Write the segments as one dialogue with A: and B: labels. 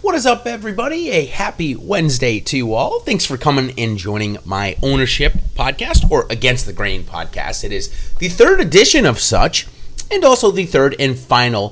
A: What is up, everybody? A happy Wednesday to you all. Thanks for coming and joining my ownership podcast, or Against the Grain podcast. It is the third edition of such, and also the third and final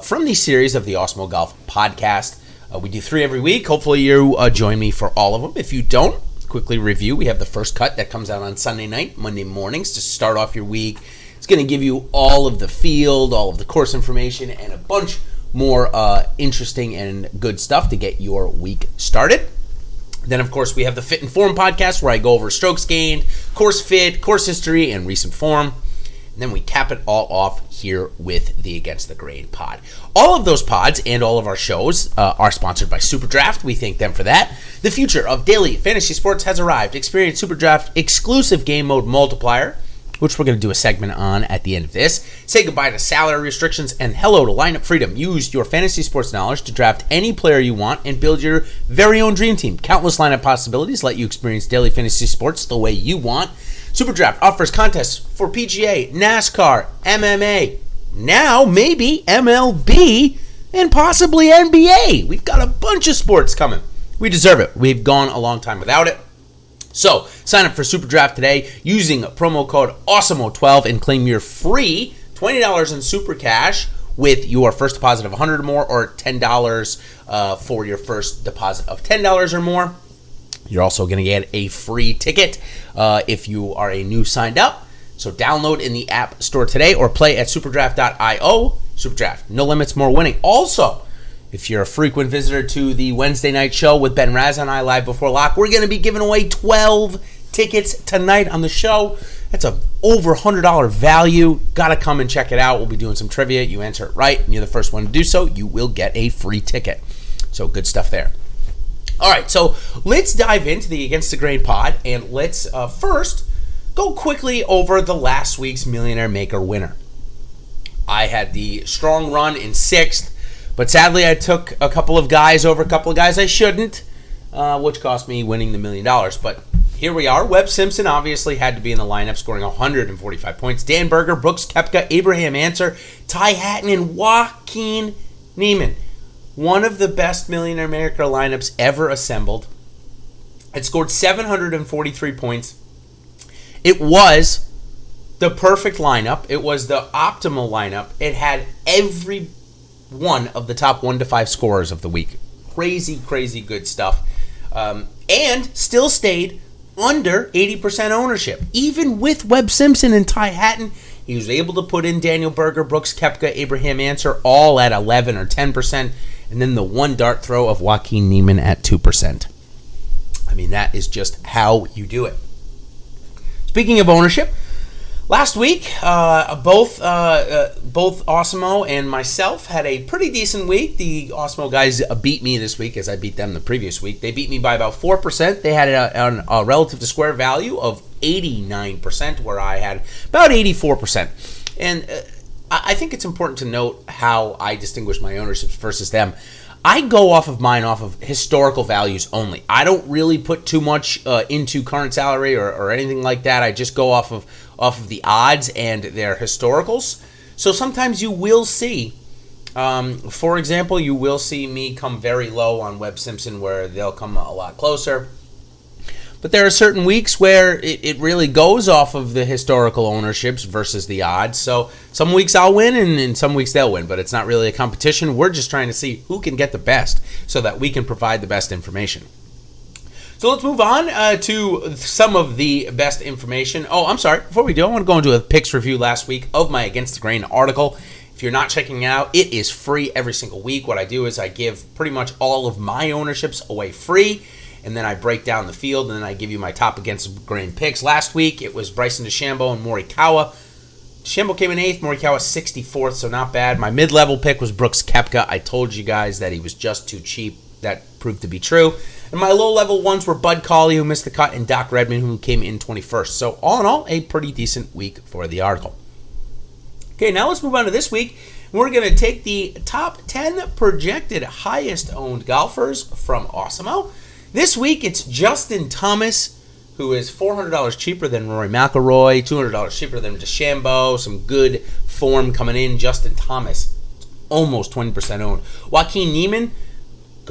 A: from the series of the Awesemo Golf podcast. We do 3 every week. Hopefully you join me for all of them. If you don't, quickly review. We have the first cut that comes out on Sunday night, Monday mornings to start off your week. It's going to give you all of the field, all of the course information, and a bunch more interesting and good stuff to get your week started. Then, of course, we have the Fit and Form podcast where I go over strokes gained, course fit, course history, and recent form. And then we cap it all off here with the Against the Grain pod. All of those pods and all of our shows are sponsored by SuperDraft. We thank them for that. The future of daily fantasy sports has arrived. Experience SuperDraft exclusive game mode multiplier, which we're going to do a segment on at the end of this. Say goodbye to salary restrictions and hello to lineup freedom. Use your fantasy sports knowledge to draft any player you want and build your very own dream team. Countless lineup possibilities let you experience daily fantasy sports the way you want. SuperDraft offers contests for PGA, NASCAR, MMA, now maybe MLB, and possibly NBA. We've got a bunch of sports coming. We deserve it. We've gone a long time without it. So, sign up for SuperDraft today using promo code Awesemo12 and claim your free $20 in Super Cash with your first deposit of $100 or more, or $10 for your first deposit of $10 or more. You're also going to get a free ticket if you are a new signed up. So download in the App Store today or play at superdraft.io. SuperDraft, no limits, more winning. Also, if you're a frequent visitor to the Wednesday night show with Ben Raz and I live before lock, we're going to be giving away 12 tickets tonight on the show. That's a over $100 value. Got to come and check it out. We'll be doing some trivia. You answer it right, and you're the first one to do so, you will get a free ticket. So good stuff there. All right, so let's dive into the Against the Grain pod, and let's first go quickly over the last week's Millionaire Maker winner. I had the strong run in 6th. But sadly, I took a couple of guys over a couple of guys I shouldn't, which cost me winning the $1 million. But here we are. Webb Simpson obviously had to be in the lineup, scoring 145 points. Dan Berger, Brooks Koepka, Abraham Ancer, Ty Hatton, and Joaquin Niemann. One of the best Millionaire Maker lineups ever assembled. It scored 743 points. It was the perfect lineup. It was the optimal lineup. It had every one of the top 1 to 5 scorers of the week. Crazy good stuff. And still stayed under 80% ownership. Even with Webb Simpson and Ty Hatton, he was able to put in Daniel Berger, Brooks Koepka, Abraham Ancer, all at 11 or 10%, and then the one dart throw of Joaquin Niemann at 2%. I mean, that is just how you do it. Speaking of ownership, last week, both Awesemo and myself had a pretty decent week. The Awesemo guys beat me this week, as I beat them the previous week. They beat me by about 4%. They had a relative to square value of 89%, where I had about 84%. And I think it's important to note how I distinguish my ownerships versus them. I go off of mine off of historical values only. I don't really put too much into current salary or anything like that. I just go off of the odds and their historicals. So sometimes you will see, for example, you will see me come very low on Webb Simpson, where they'll come a lot closer. But there are certain weeks where it really goes off of the historical ownerships versus the odds. So some weeks I'll win and some weeks they'll win, but it's not really a competition. We're just trying to see who can get the best so that we can provide the best information. So let's move on to some of the best information. Oh, I'm sorry. Before we do, I want to go into a picks review last week of my Against the Grain article. If you're not checking it out, it is free every single week. What I do is I give pretty much all of my ownerships away free, and then I break down the field, and then I give you my top Against the Grain picks. Last week, it was Bryson DeChambeau and Morikawa. DeChambeau came in 8th, Morikawa 64th, so not bad. My mid-level pick was Brooks Koepka. I told you guys that he was just too cheap. That proved to be true. And my low-level ones were Bud Cauley, who missed the cut, and Doc Redman, who came in 21st. So all in all, a pretty decent week for the article. Okay, now let's move on to this week. We're going to take the top 10 projected highest-owned golfers from Awesemo. This week, it's Justin Thomas, who is $400 cheaper than Rory McIlroy, $200 cheaper than DeChambeau, some good form coming in. Justin Thomas, almost 20% owned. Joaquin Niemann,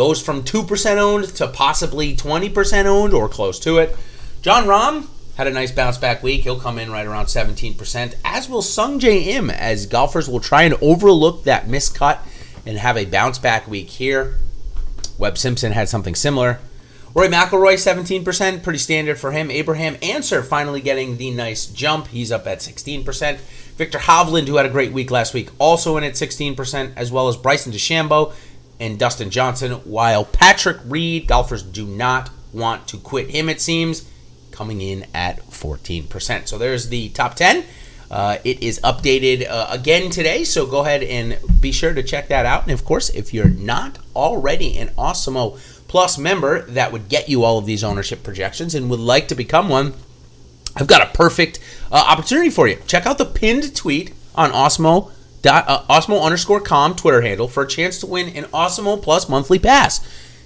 A: goes from 2% owned to possibly 20% owned or close to it. Jon Rahm had a nice bounce back week. He'll come in right around 17%, as will Sungjae Im, as golfers will try and overlook that miscut and have a bounce back week here. Webb Simpson had something similar. Rory McIlroy, 17%, pretty standard for him. Abraham Ancer finally getting the nice jump. He's up at 16%. Victor Hovland, who had a great week last week, also in at 16%, as well as Bryson DeChambeau and Dustin Johnson, while Patrick Reed, golfers do not want to quit him, it seems, coming in at 14%. So there's the top 10. It is updated again today, so go ahead and be sure to check that out. And of course, if you're not already an Awesemo Plus member, that would get you all of these ownership projections and would like to become one, I've got a perfect opportunity for you. Check out the pinned tweet on Awesemo_com Twitter handle for a chance to win an Awesemo Plus monthly pass.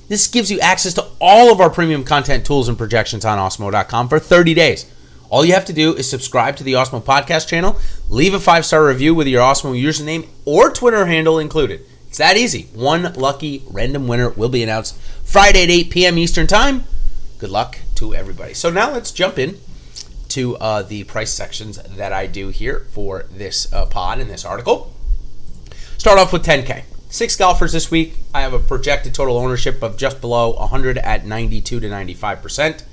A: This gives you access to all of our premium content, tools, and projections on Awesemo.com for 30 days. All you have to do is subscribe to the Awesemo podcast channel, leave a 5-star review with your Awesemo username or Twitter handle included. It's that easy. One lucky random winner will be announced Friday at 8 p.m. Eastern Time. Good luck to everybody. So now let's jump in to the price sections that I do here for this pod and this article. Start off with 10K. 6 golfers this week. I have a projected total ownership of just below 100 at 92 to 95%.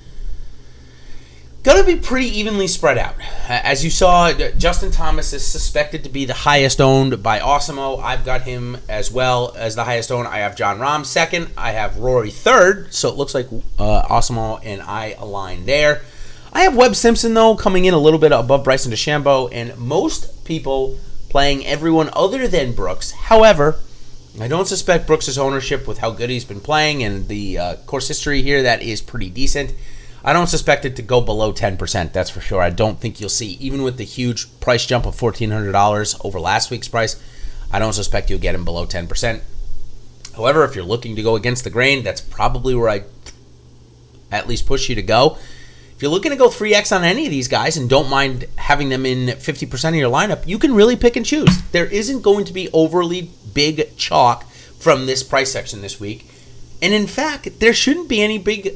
A: Going to be pretty evenly spread out. As you saw, Justin Thomas is suspected to be the highest owned by Awesemo. I've got him as well as the highest owned. I have Jon Rahm second. I have Rory third. So it looks like Awesemo and I align there. I have Webb Simpson, though, coming in a little bit above Bryson DeChambeau, and most people playing everyone other than Brooks. However, I don't suspect Brooks' ownership with how good he's been playing and the course history here that is pretty decent. I don't suspect it to go below 10%, that's for sure. I don't think you'll see, even with the huge price jump of $1,400 over last week's price, I don't suspect you'll get him below 10%. However, if you're looking to go against the grain, that's probably where I at least push you to go. If you're looking to go 3x on any of these guys and don't mind having them in 50% of your lineup, you can really pick and choose. There isn't going to be overly big chalk from this price section this week. And in fact, there shouldn't be any big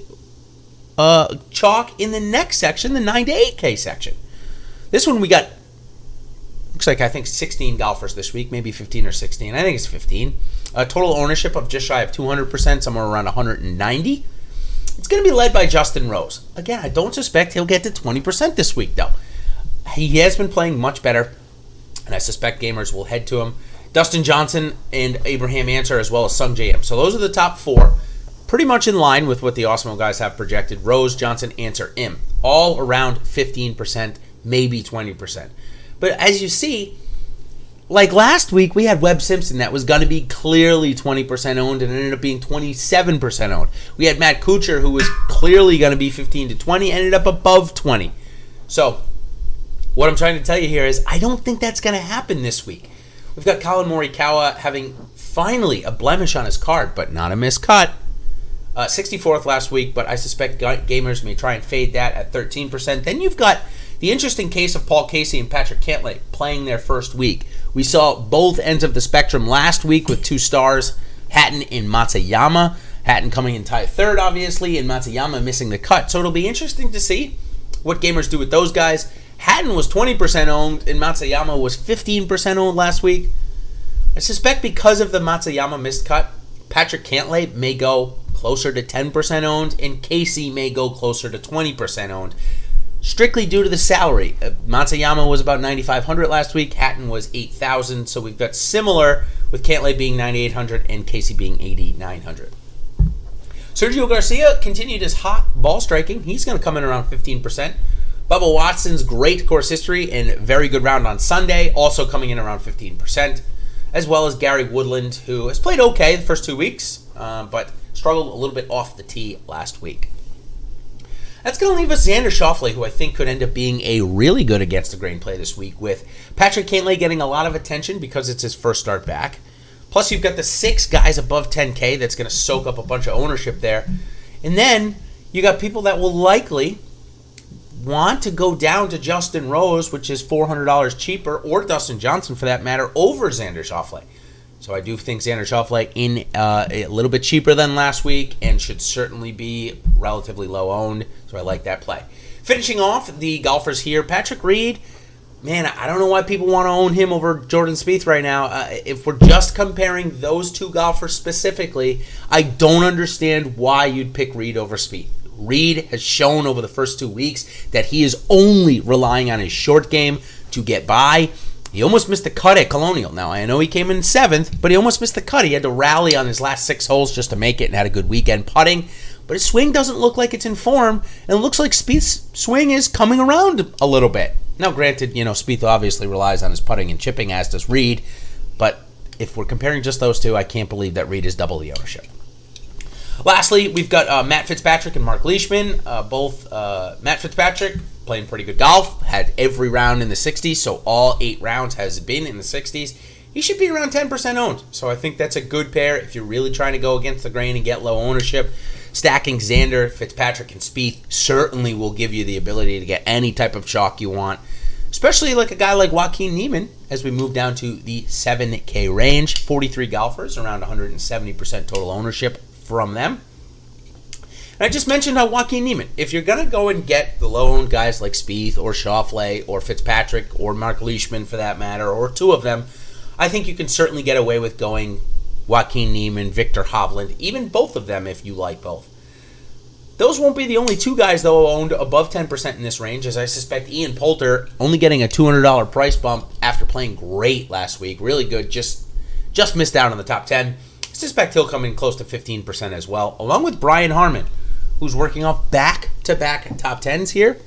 A: chalk in the next section, the 9 to 8K section. This one we got, looks like I think 16 golfers this week, maybe 15 or 16. I think it's 15. Total ownership of just shy of 200%, somewhere around 190. It's going to be led by Justin Rose. Again, I don't suspect he'll get to 20% this week, though. He has been playing much better, and I suspect gamers will head to him. Dustin Johnson and Abraham Ancer, as well as Sungjae Im. So those are the top 4. Pretty much in line with what the Awesemo guys have projected. Rose, Johnson, Ancer, Im. All around 15%, maybe 20%. But as you see, like last week, we had Webb Simpson that was going to be clearly 20% owned and ended up being 27% owned. We had Matt Kuchar, who was clearly going to be 15 to 20, ended up above 20. So what I'm trying to tell you here is I don't think that's going to happen this week. We've got Colin Morikawa having finally a blemish on his card, but not a miscut. 64th last week, but I suspect gamers may try and fade that at 13%. Then you've got the interesting case of Paul Casey and Patrick Cantlay playing their first week. We saw both ends of the spectrum last week with 2 stars, Hatton and Matsuyama. Hatton coming in tied third, obviously, and Matsuyama missing the cut. So it'll be interesting to see what gamers do with those guys. Hatton was 20% owned, and Matsuyama was 15% owned last week. I suspect because of the Matsuyama missed cut, Patrick Cantlay may go closer to 10% owned, and Casey may go closer to 20% owned. Strictly due to the salary. Matsuyama was about $9,500 last week. Hatton was $8,000. So we've got similar with Cantlay being $9,800 and Casey being $8,900. Sergio Garcia continued his hot ball striking. He's going to come in around 15%. Bubba Watson's great course history and very good round on Sunday, also coming in around 15%. As well as Gary Woodland, who has played okay the first 2 weeks, but struggled a little bit off the tee last week. That's going to leave us Xander Schauffele, who I think could end up being a really good against the grain play this week, with Patrick Cantlay getting a lot of attention because it's his first start back. Plus, you've got the 6 guys above 10K that's going to soak up a bunch of ownership there. And then you got people that will likely want to go down to Justin Rose, which is $400 cheaper, or Dustin Johnson for that matter, over Xander Schauffele. So I do think Xander Schauffele in a little bit cheaper than last week and should certainly be relatively low owned. So I like that play. Finishing off the golfers here, Patrick Reed. Man, I don't know why people want to own him over Jordan Spieth right now. If we're just comparing those two golfers specifically, I don't understand why you'd pick Reed over Spieth. Reed has shown over the first 2 weeks that he is only relying on his short game to get by. He almost missed the cut at Colonial. Now, I know he came in 7th, but he almost missed the cut. He had to rally on his last 6 holes just to make it and had a good weekend putting. But his swing doesn't look like it's in form, and it looks like Spieth's swing is coming around a little bit. Now, granted, Spieth obviously relies on his putting and chipping, as does Reed. But if we're comparing just those two, I can't believe that Reed is double the ownership. Lastly, we've got Matt Fitzpatrick and Marc Leishman. Both Matt Fitzpatrick playing pretty good golf, had every round in the 60s, so all 8 rounds has been in the 60s. He should be around 10% owned, so I think that's a good pair if you're really trying to go against the grain and get low ownership. Stacking Xander, Fitzpatrick, and Spieth certainly will give you the ability to get any type of chalk you want, especially like a guy like Joaquin Niemann as we move down to the 7K range. 43 golfers, around 170% total ownership from them. And I just mentioned Joaquin Niemann. If you're going to go and get the low-owned guys like Spieth or Schauffele or Fitzpatrick or Marc Leishman for that matter, or 2 of them, I think you can certainly get away with going Joaquin Niemann, Victor Hovland, even both of them if you like both. Those won't be the only 2 guys, though, owned above 10% in this range, as I suspect Ian Poulter, only getting a $200 price bump after playing great last week, really good, just missed out on the top 10. I suspect he'll come in close to 15% as well, along with Brian Harman, who's working off back-to-back top 10s here.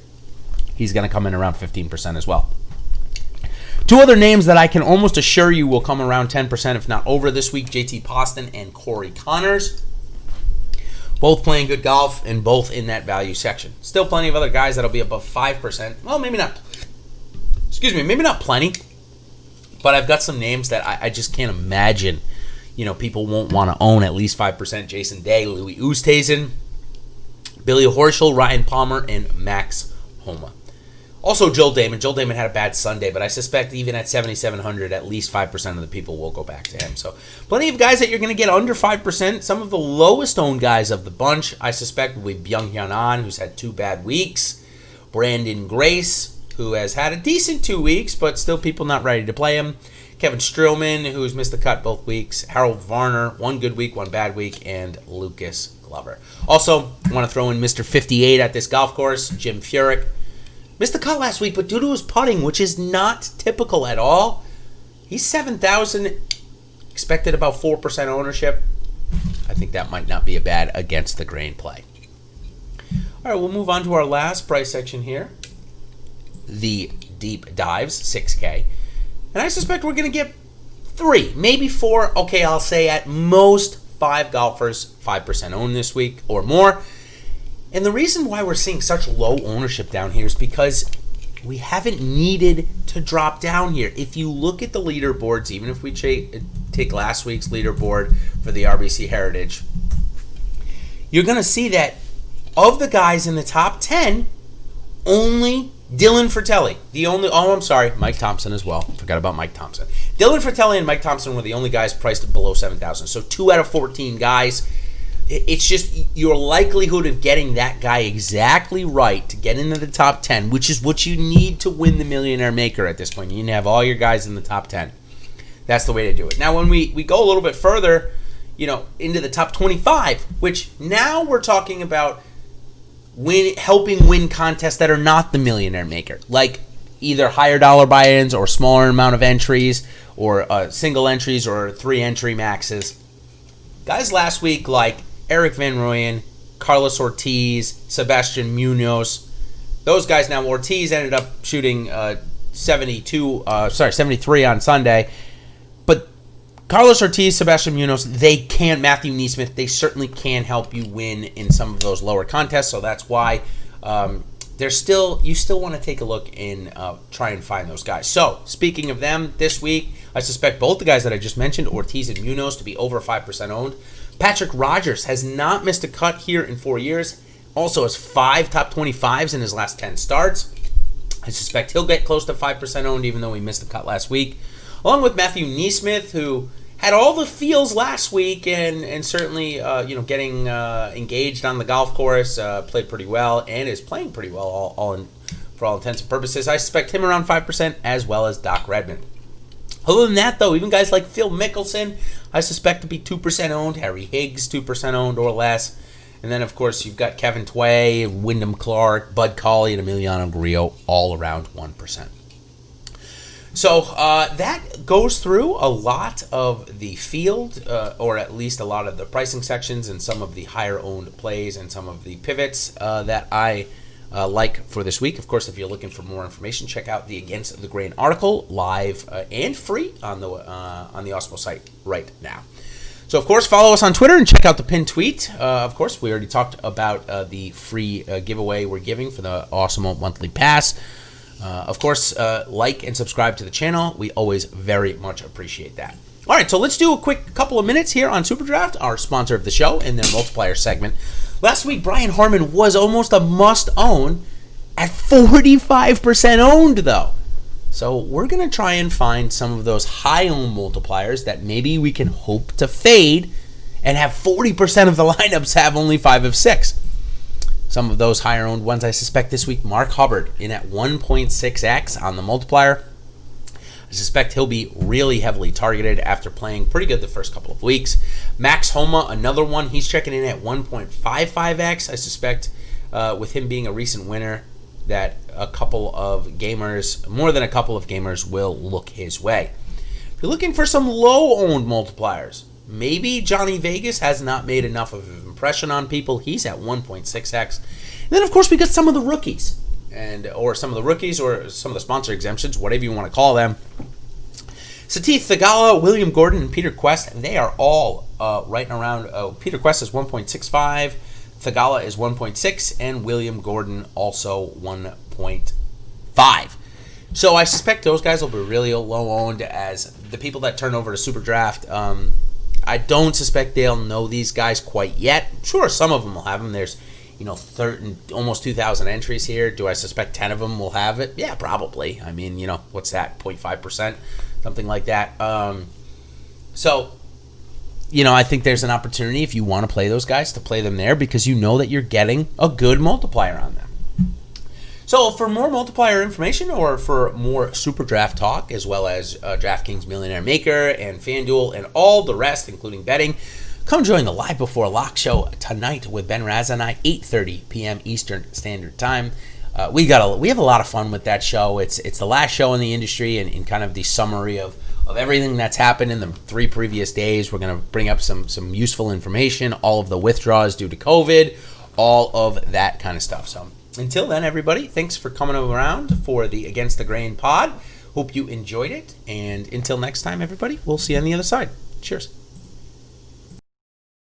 A: He's going to come in around 15% as well. 2 other names that I can almost assure you will come around 10%, if not over this week, JT Poston and Corey Connors. Both playing good golf and both in that value section. Still plenty of other guys that'll be above 5%. Well, maybe not plenty, but I've got some names that I just can't imagine, people won't want to own at least 5%. Jason Day, Louis Oosthuizen, Billy Horschel, Ryan Palmer, and Max Homa. Also, Joel Damon. Joel Damon had a bad Sunday, but I suspect even at 7,700, at least 5% of the people will go back to him. So plenty of guys that you're going to get under 5%. Some of the lowest owned guys of the bunch, I suspect, will be Byung-Hyun Ahn, who's had 2 bad weeks. Brandon Grace, who has had a decent 2 weeks, but still people not ready to play him. Kevin Streelman, who's missed the cut both weeks. Harold Varner, 1 good week, 1 bad week. And Lucas Glover. Also, I want to throw in Mr. 58 at this golf course, Jim Furyk. Missed the cut last week, but due to his putting, which is not typical at all, he's 7,000, expected about 4% ownership. I think that might not be a bad against the grain play. All right, we'll move on to our last price section here, the deep dives, 6K. And I suspect we're going to get 3, maybe 4. Okay, I'll say at most 5 golfers, 5% owned this week or more. And the reason why we're seeing such low ownership down here is because we haven't needed to drop down here. If you look at the leaderboards, even if we take last week's leaderboard for the RBC Heritage, you're going to see that of the guys in the top 10, only Dylan Fratelli, Mike Thompson as well. Forgot about Mike Thompson. Dylan Fratelli and Mike Thompson were the only guys priced below 7,000. So 2 out of 14 guys. It's just your likelihood of getting that guy exactly right to get into the top 10, which is what you need to win the Millionaire Maker at this point. You need to have all your guys in the top 10. That's the way to do it. Now, when we go a little bit further, into the top 25, which now we're talking about helping win contests that are not the Millionaire Maker, like either higher dollar buy-ins or smaller amount of entries or single entries or 3 entry maxes. Guys last week like Eric Van Rooyen, Carlos Ortiz, Sebastian Munoz. Those guys now, Ortiz ended up shooting 73 on Sunday. But Carlos Ortiz, Sebastian Munoz, Matthew Neesmith, they certainly can help you win in some of those lower contests. So that's why you still want to take a look and try and find those guys. So speaking of them, this week, I suspect both the guys that I just mentioned, Ortiz and Munoz, to be over 5% owned. Patrick Rogers has not missed a cut here in 4 years. Also has 5 top 25s in his last 10 starts. I suspect he'll get close to 5% owned, even though he missed the cut last week. Along with Matthew Neesmith, who had all the feels last week, and certainly getting engaged on the golf course, played pretty well, and is playing pretty well for all intents and purposes. I suspect him around 5%, as well as Doc Redman. Other than that, though, even guys like Phil Mickelson, I suspect to be 2% owned. Harry Higgs, 2% owned or less. And then, of course, you've got Kevin Tway, Wyndham Clark, Bud Cauley, and Emiliano Grillo all around 1%. So that goes through a lot of the field, or at least a lot of the pricing sections and some of the higher-owned plays and some of the pivots that I like for this week. Of course, if you're looking for more information, check out the Against the Grain article, live and free on the Awesemo site right now. So, of course, follow us on Twitter and check out the pinned tweet. Of course, we already talked about the free giveaway we're giving for the Awesemo monthly pass. Of course, like and subscribe to the channel. We always very much appreciate that. All right, so let's do a quick couple of minutes here on SuperDraft, our sponsor of the show, in their multiplier segment. Last week, Brian Harmon was almost a must-own at 45% owned, though. So we're going to try and find some of those high-owned multipliers that maybe we can hope to fade and have 40% of the lineups have only 5 of 6. Some of those higher-owned ones I suspect this week, Mark Hubbard in at 1.6x on the multiplier. I suspect he'll be really heavily targeted after playing pretty good the first couple of weeks. Max Homa, another one, he's checking in at 1.55x. I suspect with him being a recent winner that a couple of gamers, more than a couple of gamers, will look his way. If you're looking for some low-owned multipliers, maybe Johnny Vegas has not made enough of an impression on people. He's at 1.6x. And then, of course, we got some of the rookies, or some of the sponsor exemptions, whatever you want to call them. Satiq Theegala, William Gordon, and Peter Quest, they are all right around. Peter Quest is 1.65, Theegala is 1.6, and William Gordon also 1.5. So I suspect those guys will be really low owned as the people that turn over to SuperDraft. I don't suspect they'll know these guys quite yet. Sure, some of them will have them. There's, almost 2,000 entries here. Do I suspect 10 of them will have it? Yeah, probably. I mean, what's that, 0.5%? Something like that. I think there's an opportunity if you want to play those guys to play them there because you know that you're getting a good multiplier on them. So for more multiplier information or for more SuperDraft talk, as well as DraftKings Millionaire Maker and FanDuel and all the rest, including betting, come join the Live Before Lock show tonight with Ben Raz and I, 8:30 p.m. Eastern Standard Time. We have a lot of fun with that show. It's the last show in the industry and kind of the summary of everything that's happened in the 3 previous days. We're going to bring up some useful information, all of the withdrawals due to COVID, all of that kind of stuff. So until then, everybody, thanks for coming around for the Against the Grain pod. Hope you enjoyed it. And until next time, everybody, we'll see you on the other side. Cheers.